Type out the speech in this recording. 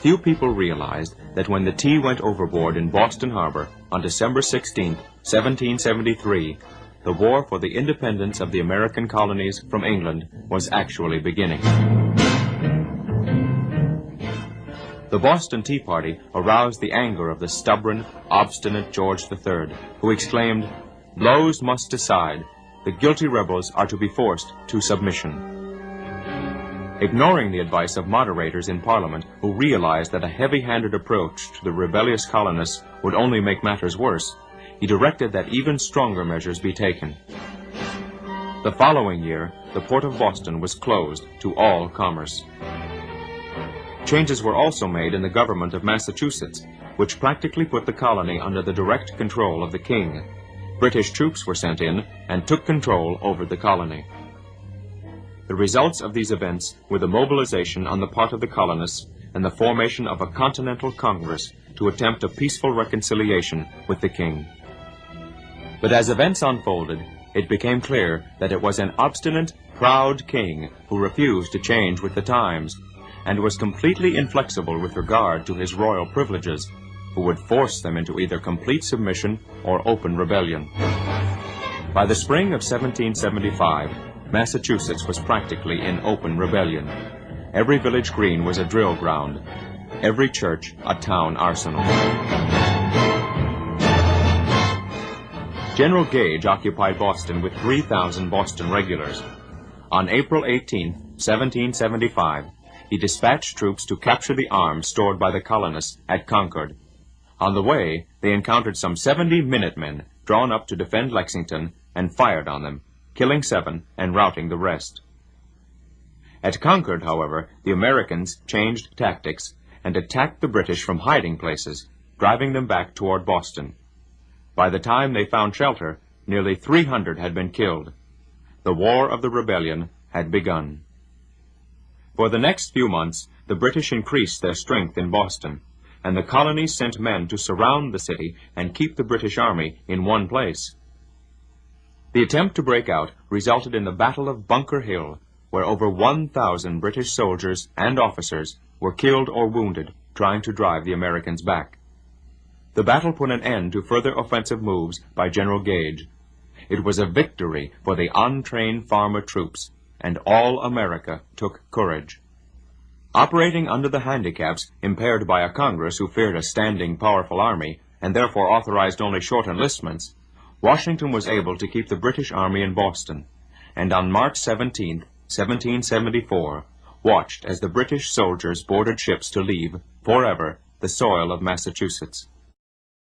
Few people realized that when the tea went overboard in Boston Harbor on December 16, 1773, the war for the independence of the American colonies from England was actually beginning. The Boston Tea Party aroused the anger of the stubborn, obstinate George III, who exclaimed, "Blows must decide. The guilty rebels are to be forced to submission." Ignoring the advice of moderators in Parliament who realized that a heavy-handed approach to the rebellious colonists would only make matters worse, he directed that even stronger measures be taken. The following year, the port of Boston was closed to all commerce. Changes were also made in the government of Massachusetts, which practically put the colony under the direct control of the king. British troops were sent in and took control over the colony. The results of these events were the mobilization on the part of the colonists and the formation of a Continental Congress to attempt a peaceful reconciliation with the king. But as events unfolded, it became clear that it was an obstinate, proud king who refused to change with the times, and was completely inflexible with regard to his royal privileges, who would force them into either complete submission or open rebellion. By the spring of 1775, Massachusetts was practically in open rebellion. Every village green was a drill ground, every church a town arsenal. General Gage occupied Boston with 3,000 Boston regulars. On April 18, 1775, he dispatched troops to capture the arms stored by the colonists at Concord. On the way, they encountered some 70 Minutemen drawn up to defend Lexington and fired on them, killing 7 and routing the rest. At Concord, however, the Americans changed tactics and attacked the British from hiding places, driving them back toward Boston. By the time they found shelter, nearly 300 had been killed. The War of the Rebellion had begun. For the next few months, the British increased their strength in Boston, and the colonies sent men to surround the city and keep the British army in one place. The attempt to break out resulted in the Battle of Bunker Hill, where over 1,000 British soldiers and officers were killed or wounded trying to drive the Americans back. The battle put an end to further offensive moves by General Gage. It was a victory for the untrained farmer troops, and all America took courage. Operating under the handicaps impaired by a Congress who feared a standing, powerful army, and therefore authorized only short enlistments, Washington was able to keep the British army in Boston, and on March 17, 1774, watched as the British soldiers boarded ships to leave, forever, the soil of Massachusetts.